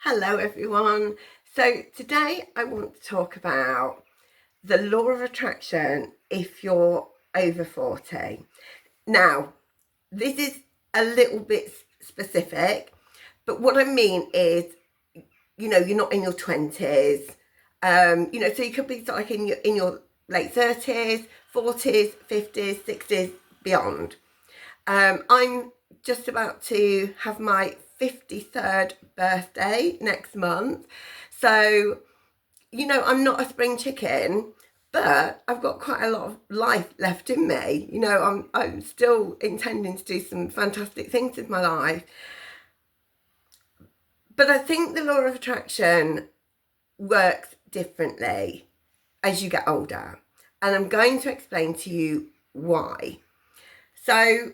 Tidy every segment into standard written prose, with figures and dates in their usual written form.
Hello everyone. So today I want to talk about the law of attraction if you're over 40. Now, this is a little bit specific, but what I mean is, you're not in your 20s. So you could be like in your late 30s, 40s, 50s, 60s, beyond. I'm just about to have my 53rd birthday next month. So, I'm not a spring chicken, but I've got quite a lot of life left in me. I'm still intending to do some fantastic things with my life. But I think the law of attraction works differently as you get older. And I'm going to explain to you why. So,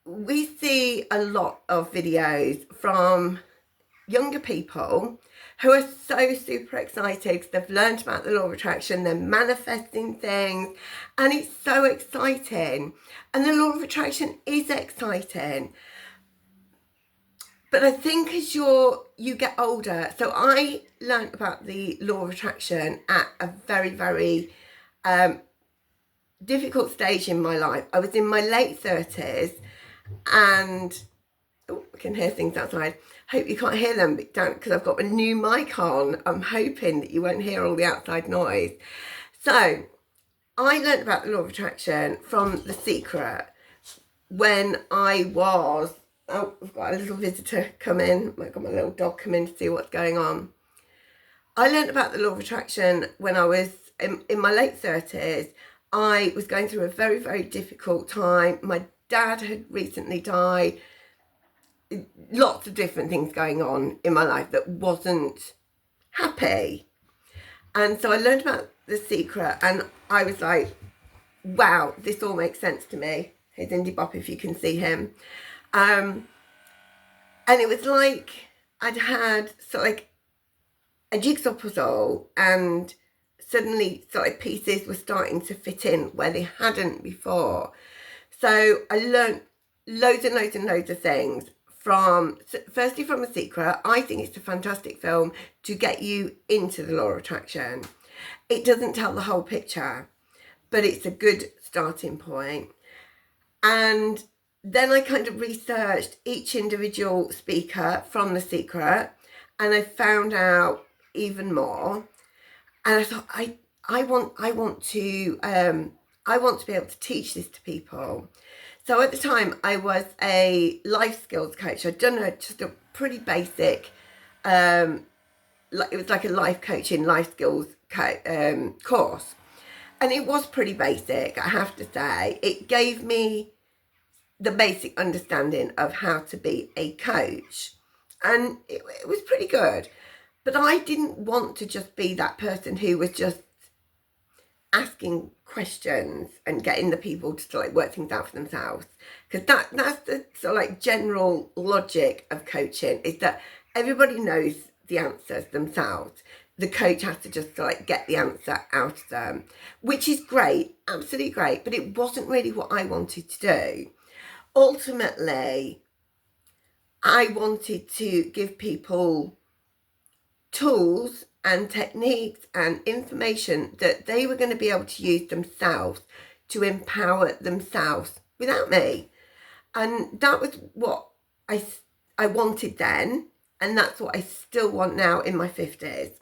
we see a lot of videos from younger people who are so super excited because they've learned about the law of attraction, they're manifesting things, and it's so exciting. And the law of attraction is exciting. But I think as you get older, so I learned about the law of attraction at a very, very difficult stage in my life. I was in my late 30s. And I can hear things outside. Hope you can't hear them because I've got a new mic on. I'm hoping that you won't hear all the outside noise. So I learned about the law of attraction from The Secret when I was, I've got a little visitor come in. I've got my little dog come in to see what's going on. I learned about the law of attraction when I was in my late 30s. I was going through a very, very difficult time. My dad had recently died. Lots of different things going on in my life that wasn't happy. And so I learned about The Secret and I was like, wow, this all makes sense to me. Here's Indy Bop if you can see him. And it was like I'd had sort of like a jigsaw puzzle and suddenly sort of pieces were starting to fit in where they hadn't before. So I learned loads and loads and loads of things firstly from The Secret. I think it's a fantastic film to get you into the law of attraction. It doesn't tell the whole picture, but it's a good starting point. And then I kind of researched each individual speaker from The Secret and I found out even more. And I thought, I want to be able to teach this to people. So at the time, I was a life skills coach. I'd done just a pretty basic, it was like a life coaching, life skills course. And it was pretty basic, I have to say. It gave me the basic understanding of how to be a coach. And it was pretty good. But I didn't want to just be that person who was just asking questions and getting the people to sort of work things out for themselves, because that's the sort of like general logic of coaching, is that everybody knows the answers themselves. The coach has to just sort of like get the answer out of them, which is great, absolutely great, but it wasn't really what I wanted to do. Ultimately, I wanted to give people tools and techniques and information that they were going to be able to use themselves to empower themselves without me. And that was what I wanted then, and that's what I still want now in my 50s,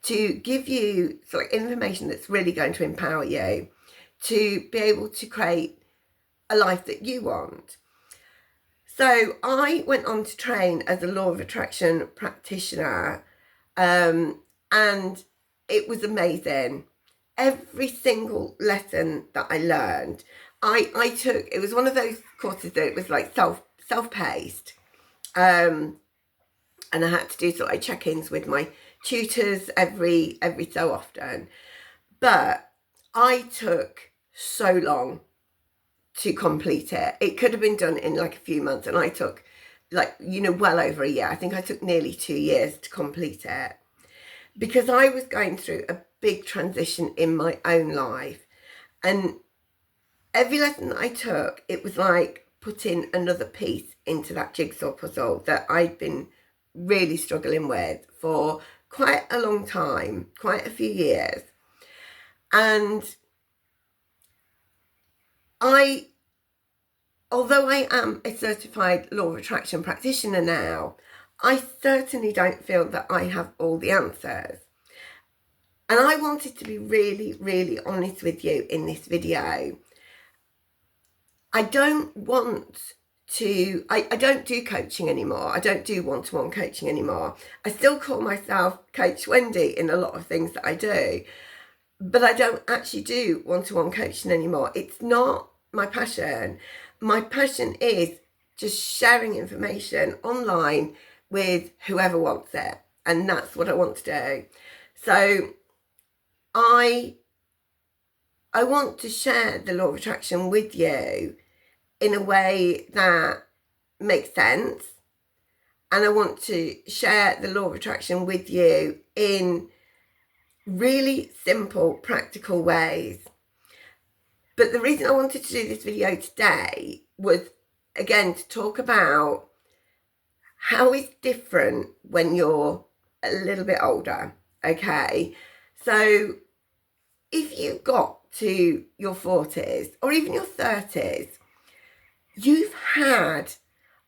to give you sort of information that's really going to empower you to be able to create a life that you want. So I went on to train as a Law of Attraction practitioner, and it was amazing. Every single lesson that I learned, I took. It was one of those courses that it was like self-paced, and I had to do sort of like check-ins with my tutors every so often. But I took so long to complete it. It could have been done in like a few months, and I took well over a year. I think I took nearly 2 years to complete it, because I was going through a big transition in my own life. And every lesson that I took, it was like putting another piece into that jigsaw puzzle that I'd been really struggling with for quite a long time, quite a few years. And although I am a certified Law of Attraction practitioner now, I certainly don't feel that I have all the answers. And I wanted to be really, really honest with you in this video. I don't do coaching anymore. I don't do one-to-one coaching anymore. I still call myself Coach Wendy in a lot of things that I do, but I don't actually do one-to-one coaching anymore. It's not my passion. My passion is just sharing information online with whoever wants it, and that's what I want to do. So I want to share the Law of Attraction with you in a way that makes sense, and I want to share the Law of Attraction with you in really simple, practical ways. But the reason I wanted to do this video today was, again, to talk about how it's different when you're a little bit older, okay? So if you got to your 40s or even your 30s, you've had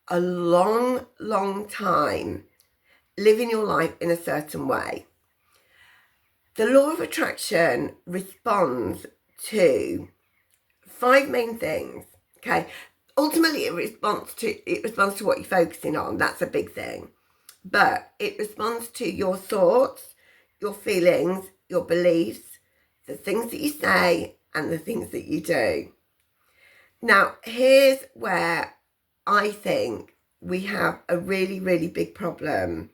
a long, long time living your life in a certain way. The Law of Attraction responds to 5 main things, okay? Ultimately, it responds to what you're focusing on. That's a big thing. But it responds to your thoughts, your feelings, your beliefs, the things that you say, and the things that you do. Now, here's where I think we have a really, really big problem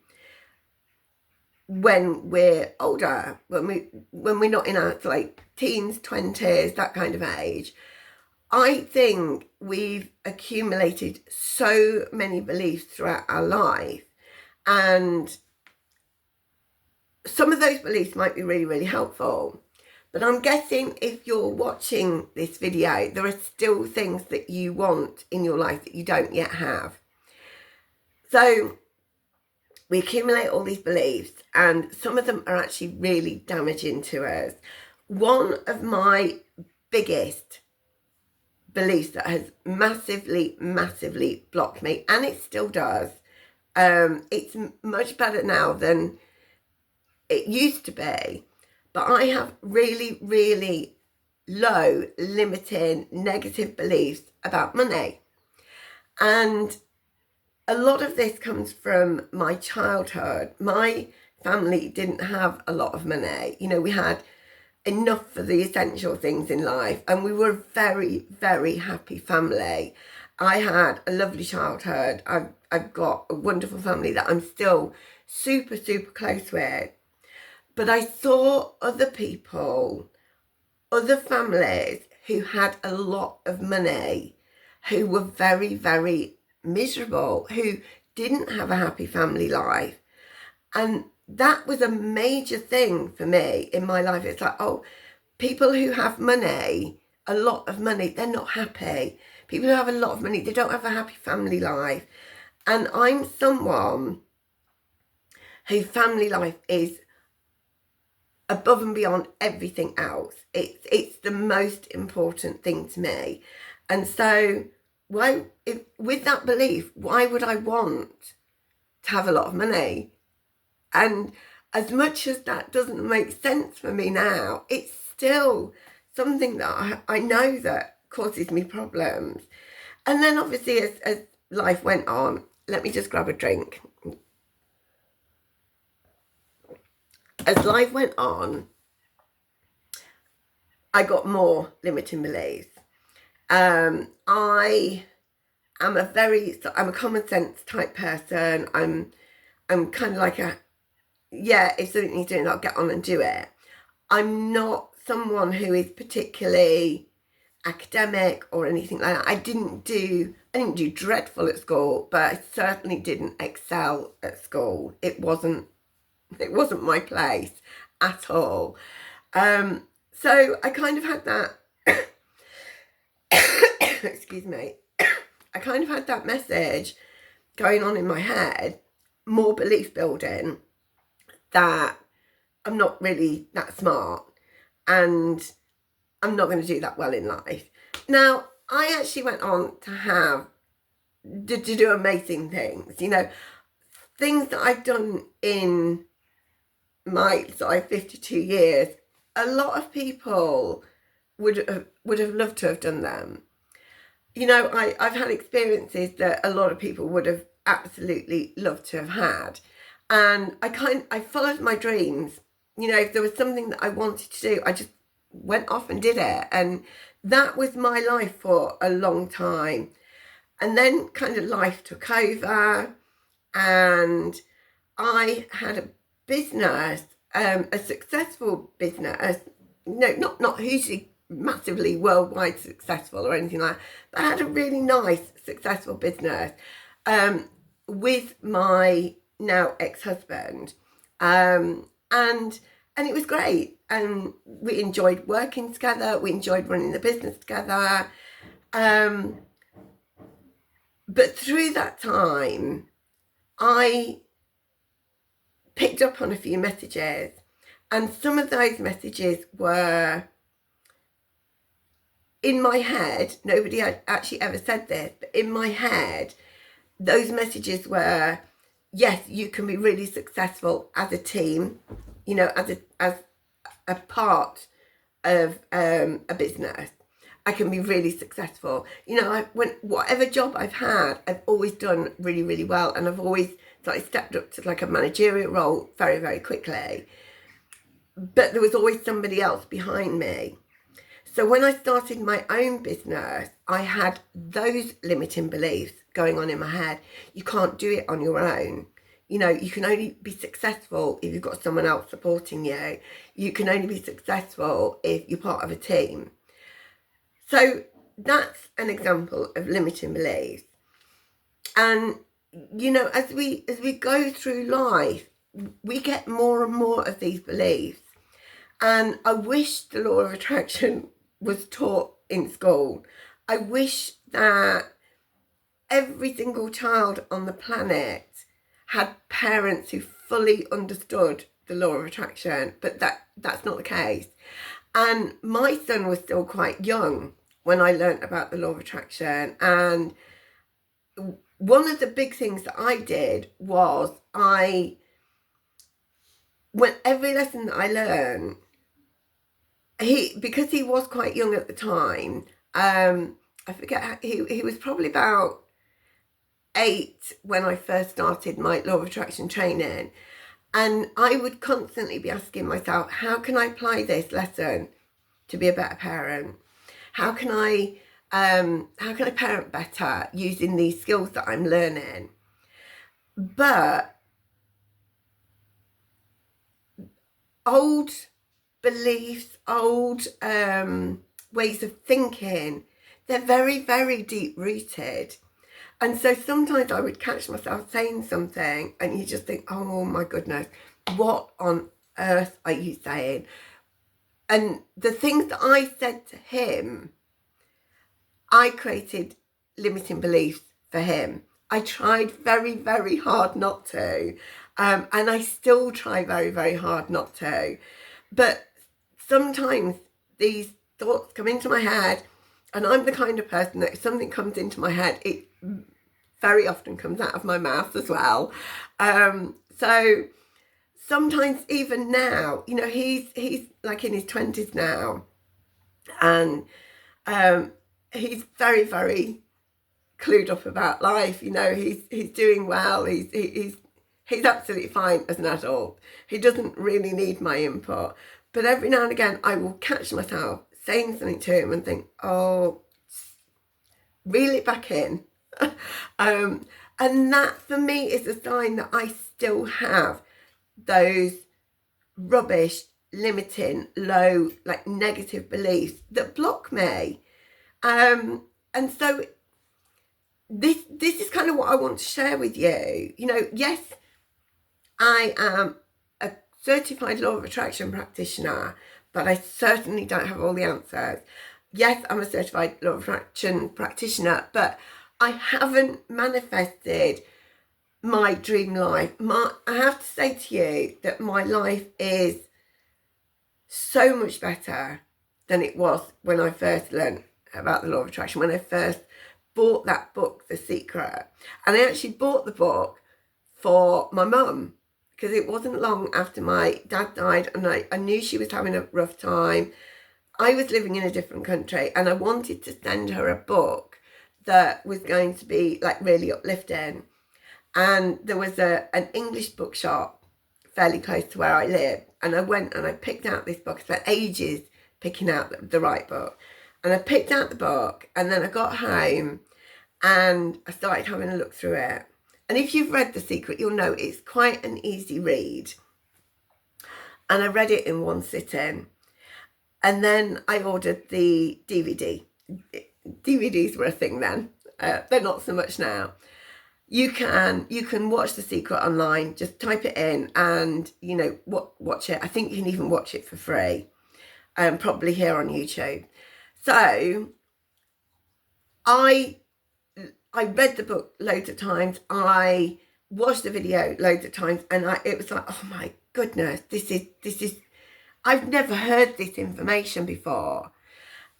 when we're older, when we're not in our teens, 20s, that kind of age. I think we've accumulated so many beliefs throughout our life, and some of those beliefs might be really, really helpful. But I'm guessing if you're watching this video, there are still things that you want in your life that you don't yet have. So we accumulate all these beliefs, and some of them are actually really damaging to us. One of my biggest beliefs that has massively, massively blocked me, and it still does. It's much better now than it used to be, but I have really, really low, limiting, negative beliefs about money. And a lot of this comes from my childhood. My family didn't have a lot of money. You know, we had enough for the essential things in life, and we were a very, very happy family. I had a lovely childhood. I've got a wonderful family that I'm still super, super close with. But I saw other people, other families who had a lot of money, who were very, very miserable, who didn't have a happy family life. And that was a major thing for me in my life. It's like, oh, people who have money, a lot of money, they're not happy. People who have a lot of money, they don't have a happy family life. And I'm someone whose family life is above and beyond everything else. It's the most important thing to me. And so with that belief, why would I want to have a lot of money? And as much as that doesn't make sense for me now, it's still something that I know that causes me problems. And then obviously as life went on, let me just grab a drink. As life went on, I got more limiting beliefs. I am I'm a common sense type person. I'm kind of like if something needs doing, I'll get on and do it. I'm not someone who is particularly academic or anything like that. I didn't do dreadful at school, but I certainly didn't excel at school. It wasn't my place at all. So I kind of had that excuse me. I kind of had that message going on in my head, more belief building that I'm not really that smart and I'm not going to do that well in life. Now, I actually went on to do amazing things, you know, things that I've done in my sort of 52 years. A lot of people would have loved to have done them. You know, I've had experiences that a lot of people would have absolutely loved to have had. And I followed my dreams. You know, if there was something that I wanted to do, I just went off and did it. And that was my life for a long time. And then kind of life took over and I had a business, a successful business, no, not hugely, massively worldwide successful or anything like that, but I had a really nice, successful business with my now ex-husband, and it was great, and we enjoyed working together, we enjoyed running the business together, but through that time, I picked up on a few messages, and some of those messages were in my head. Nobody had actually ever said this, but in my head, those messages were, yes, you can be really successful as a team, you know, as a part of a business. I can be really successful. You know, whatever job I've had, I've always done really, really well, and I've always stepped up to like a managerial role very, very quickly. But there was always somebody else behind me. So when I started my own business, I had those limiting beliefs going on in my head. You can't do it on your own. You know, you can only be successful if you've got someone else supporting you. You can only be successful if you're part of a team. So that's an example of limiting beliefs. And, you know, as we go through life, we get more and more of these beliefs. And I wish the law of attraction was taught in school. I wish that every single child on the planet had parents who fully understood the law of attraction, but that's not the case. And my son was still quite young when I learnt about the law of attraction. And one of the big things that I did was when every lesson that I learned, because he was quite young at the time, I forget, he was probably about 8 when I first started my law of attraction training. And I would constantly be asking myself, how can I apply this lesson to be a better parent? How can I parent better using these skills that I'm learning? But old beliefs, old ways of thinking, they're very, very deep rooted. And so sometimes I would catch myself saying something and you just think, oh my goodness, what on earth are you saying? And the things that I said to him, I created limiting beliefs for him. I tried very, very hard not to. And I still try very, very hard not to. But sometimes these thoughts come into my head, and I'm the kind of person that if something comes into my head, it very often comes out of my mouth as well. So sometimes even now, you know, he's like in his 20s now, and he's very, very clued up about life. You know, he's doing well. He's absolutely fine as an adult. He doesn't really need my input. But every now and again, I will catch myself saying something to him and think, oh, reel it back in. And that for me is a sign that I still have those rubbish, limiting, low, like negative beliefs that block me. And so this is kind of what I want to share with you. You know, yes, I am a certified law of attraction practitioner, but I certainly don't have all the answers. Yes, I'm a certified law of attraction practitioner, but I haven't manifested my dream life. I have to say to you that my life is so much better than it was when I first learned about the law of attraction, when I first bought that book, The Secret. And I actually bought the book for my mum, because it wasn't long after my dad died, and I knew she was having a rough time. I was living in a different country, and I wanted to send her a book that was going to be like really uplifting. And there was an English bookshop fairly close to where I live, and I went and I picked out this book. I spent ages picking out the right book, and I picked out the book, and then I got home and I started having a look through it. And if you've read The Secret, you'll know it's quite an easy read. And I read it in one sitting. And then I ordered the DVD. DVDs were a thing then. They're not so much now. You can watch The Secret online. Just type it in and, you know, watch it. I think you can even watch it for free. Probably here on YouTube. So I read the book loads of times. I watched the video loads of times, and it was like, oh my goodness, this is, I've never heard this information before.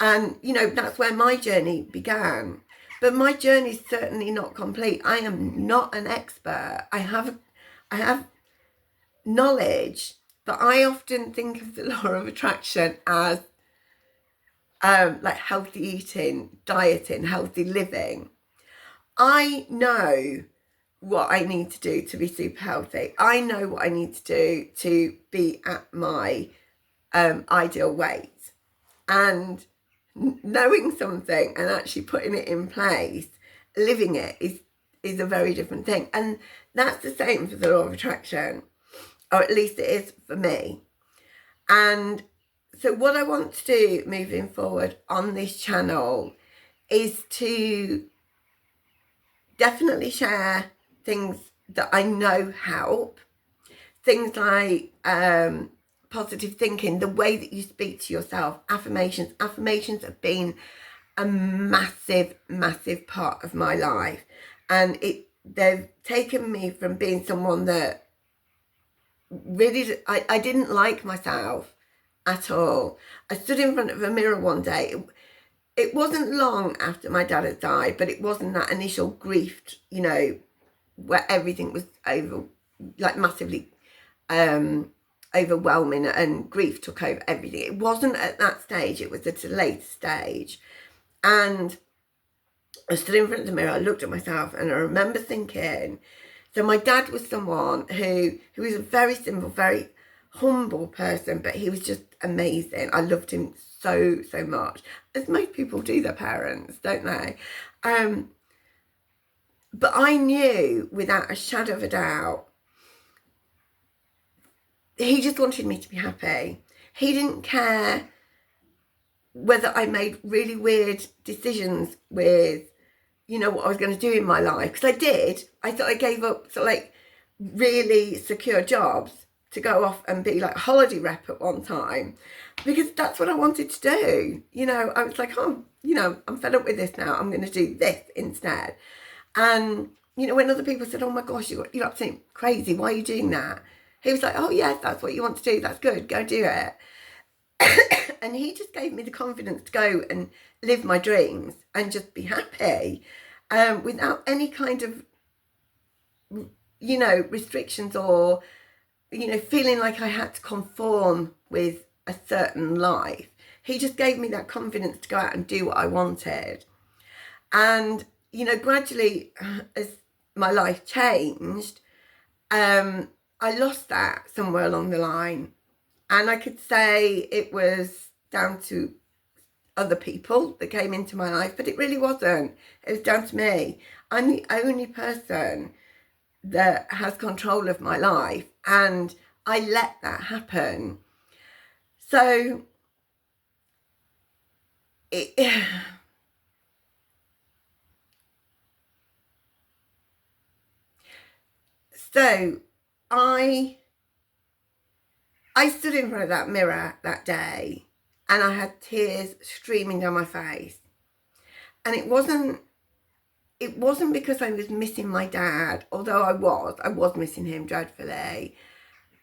And, you know, that's where my journey began. But my journey is certainly not complete. I am not an expert. I have knowledge, but I often think of the law of attraction as like healthy eating, dieting, healthy living. I know what I need to do to be super healthy. I know what I need to do to be at my ideal weight. And knowing something and actually putting it in place, living it is a very different thing. And that's the same for the law of attraction, or at least it is for me. And so what I want to do moving forward on this channel is to definitely share things that I know help. Things like positive thinking, the way that you speak to yourself, affirmations. Affirmations have been a massive, massive part of my life. And they've taken me from being someone that really, I didn't like myself at all. I stood in front of a mirror one day. It wasn't long after my dad had died, but it wasn't that initial grief, you know, where everything was massively overwhelming and grief took over everything. It wasn't at that stage, it was at a later stage. And I stood in front of the mirror, I looked at myself, and I remember thinking, so my dad was someone who was a very simple, very humble person, but he was just amazing. I loved him so much, as most people do their parents, don't they? But I knew without a shadow of a doubt, he just wanted me to be happy. He didn't care whether I made really weird decisions with, you know, what I was going to do in my life. Because I did. I thought I gave up sort of like really secure jobs to go off and be like a holiday rep at one time, because that's what I wanted to do. You know, I was like, oh, you know, I'm fed up with this now. I'm going to do this instead. And, you know, when other people said, oh my gosh, you're absolutely crazy, why are you doing that? He was like, oh yes, that's what you want to do. That's good. Go do it. And he just gave me the confidence to go and live my dreams and just be happy, without any kind of, you know, restrictions or, you know, feeling like I had to conform with a certain life. He just gave me that confidence to go out and do what I wanted. And, you know, gradually as my life changed, I lost that somewhere along the line. And I could say it was down to other people that came into my life, but it really wasn't. It was down to me. I'm the only person that has control of my life, and I let that happen. So I stood in front of that mirror that day, and I had tears streaming down my face. And it wasn't it wasn't because I was missing my dad, although I was missing him dreadfully,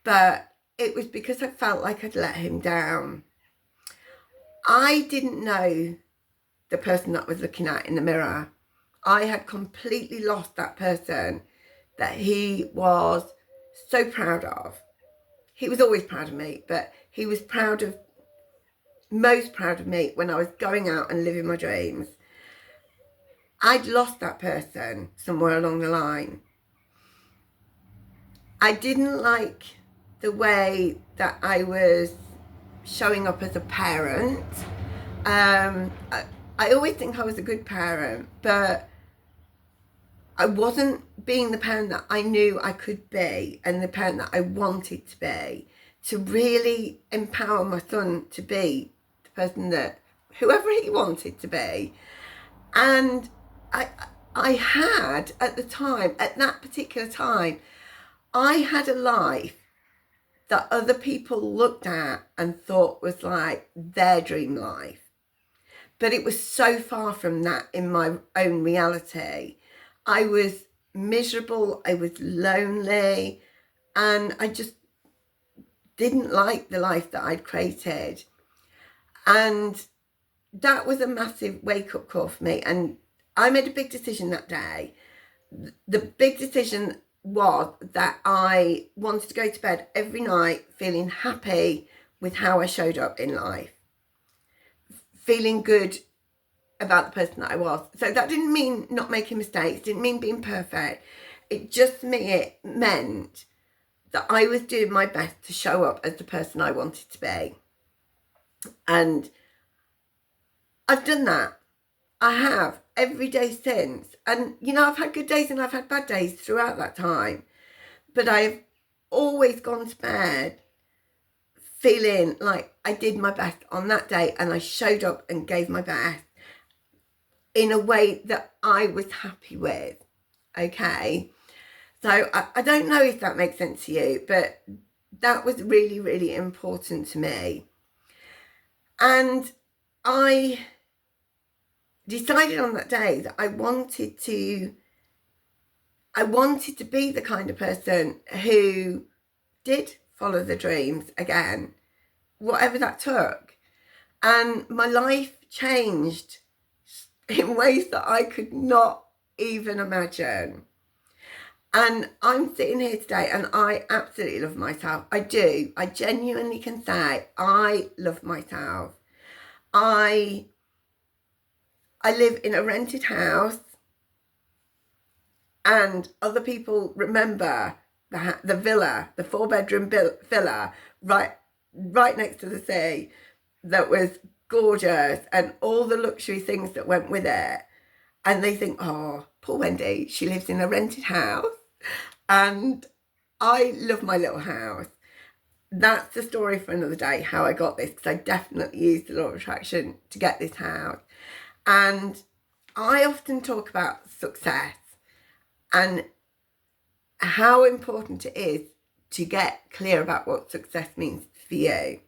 but it was because I felt like I'd let him down. I didn't know the person that I was looking at in the mirror. I had completely lost that person that he was so proud of. He was always proud of me, but he was most proud of me when I was going out and living my dreams. I'd lost that person somewhere along the line. I didn't like the way that I was showing up as a parent. I always think I was a good parent, but I wasn't being the parent that I knew I could be and the parent that I wanted to be, to really empower my son to be the person that whoever he wanted to be. And I had at the time, at that particular time, I had a life that other people looked at and thought was like their dream life. But it was so far from that in my own reality. I was miserable, I was lonely, and I just didn't like the life that I'd created. And that was a massive wake-up call for me. And I made a big decision that day. The big decision was that I wanted to go to bed every night feeling happy with how I showed up in life, feeling good about the person that I was. So that didn't mean not making mistakes, didn't mean being perfect. It just meant that I was doing my best to show up as the person I wanted to be. And I've done that. I have every day since. And, you know, I've had good days and I've had bad days throughout that time. But I've always gone to bed feeling like I did my best on that day and I showed up and gave my best in a way that I was happy with. Okay. So I don't know if that makes sense to you, but that was really, really important to me. And I decided on that day that I wanted to be the kind of person who did follow the dreams again, whatever that took. And my life changed in ways that I could not even imagine. And I'm sitting here today and I absolutely love myself. I do. I genuinely can say I love myself. I live in a rented house and other people remember the villa, the 4-bedroom villa right next to the sea that was gorgeous and all the luxury things that went with it. And they think, oh, poor Wendy, she lives in a rented house. And I love my little house. That's the story for another day, how I got this, because I definitely used the law of attraction to get this house. And I often talk about success and how important it is to get clear about what success means for you.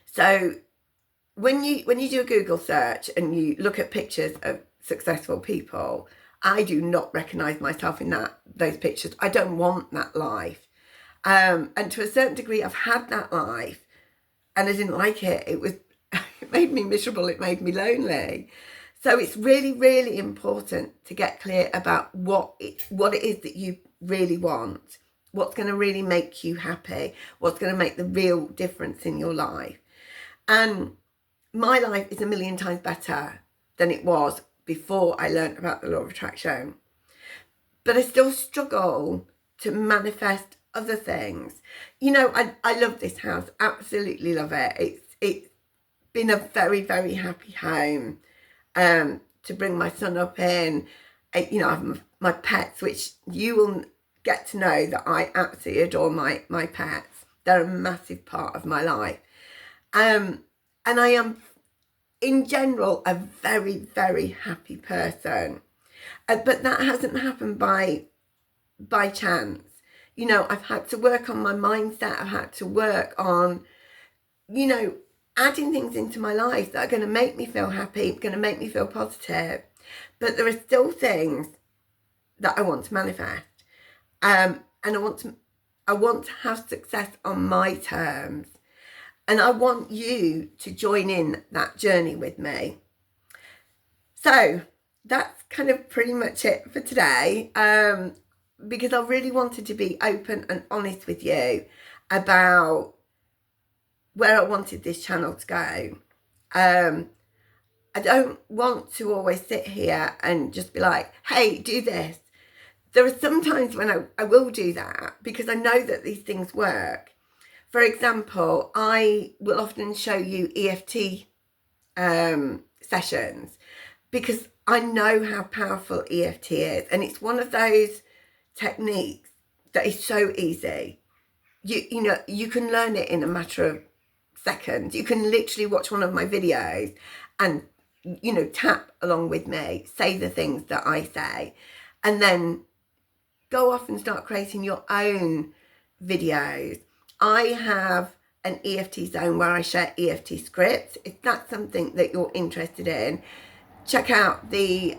So when you do a Google search and you look at pictures of successful people, I do not recognise myself in those pictures. I don't want that life. And to a certain degree, I've had that life and I didn't like it. It made me miserable. It made me lonely. So it's really, really important to get clear about what it is that you really want, what's going to really make you happy, what's going to make the real difference in your life. And my life is a million times better than it was before I learned about the law of attraction. But I still struggle to manifest other things. You know, I love this house, absolutely love it. It's been a very, very happy home to bring my son up in. You know, I have my pets, which you will get to know that I absolutely adore my pets. They're a massive part of my life. And I am, in general, a very, very happy person. But that hasn't happened by chance. You know, I've had to work on my mindset. I've had to work on, you know, adding things into my life that are going to make me feel happy, going to make me feel positive. but there are still things that I want to manifest. And I want to have success on my terms. And I want you to join in that journey with me. So that's kind of pretty much it for today. Because I really wanted to be open and honest with you about where I wanted this channel to go. I don't want to always sit here and just be like, hey, do this. There are some times when I will do that because I know that these things work. For example, I will often show you EFT sessions because I know how powerful EFT is. And it's one of those techniques that is so easy. You know, you can learn it in a matter of seconds. You can literally watch one of my videos and, you know, tap along with me, say the things that I say, and then go off and start creating your own videos. I have an EFT zone where I share EFT scripts. If that's something that you're interested in, check out the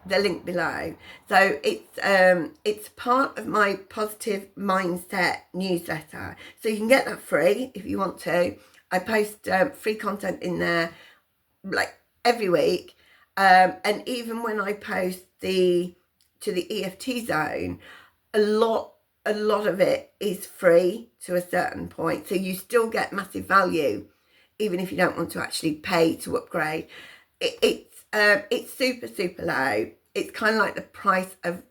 link below. So it's part of my positive mindset newsletter. So you can get that free if you want to. I post free content in there like every week. And even when I post to the EFT zone, a lot of it is free to a certain point. So you still get massive value, even if you don't want to actually pay to upgrade. It's super, super low. It's kind of like the price of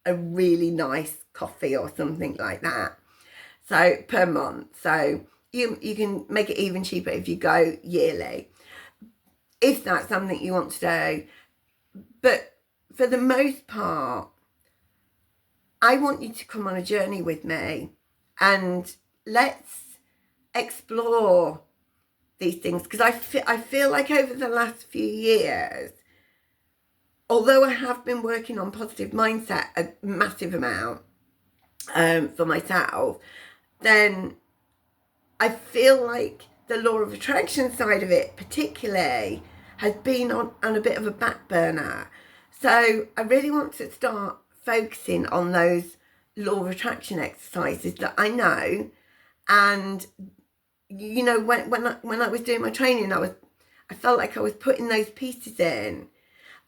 a really nice coffee or something like that. So per month. So you can make it even cheaper if you go yearly, if that's something you want to do. But for the most part, I want you to come on a journey with me and let's explore these things, because I feel like over the last few years, although I have been working on positive mindset a massive amount for myself, then I feel like the law of attraction side of it particularly has been on a bit of a back burner. So I really want to start focusing on those law of attraction exercises that I know. And you know, when I was doing my training, I felt like I was putting those pieces in.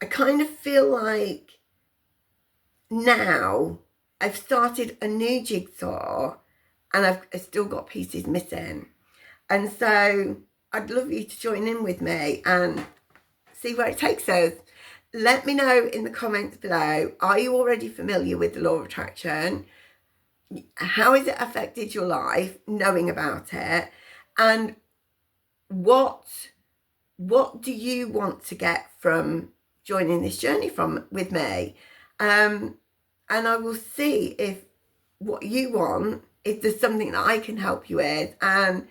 I kind of feel like now I've started a new jigsaw and I've still got pieces missing. And so I'd love you to join in with me and see where it takes us. Let me know in the comments below, are you already familiar with the law of attraction? How has it affected your life, knowing about it? And what do you want to get from joining this journey with me? And I will see if what you want, if there's something that I can help you with, and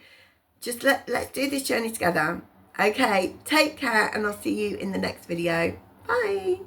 just let's do this journey together. Okay, take care, and I'll see you in the next video. Bye.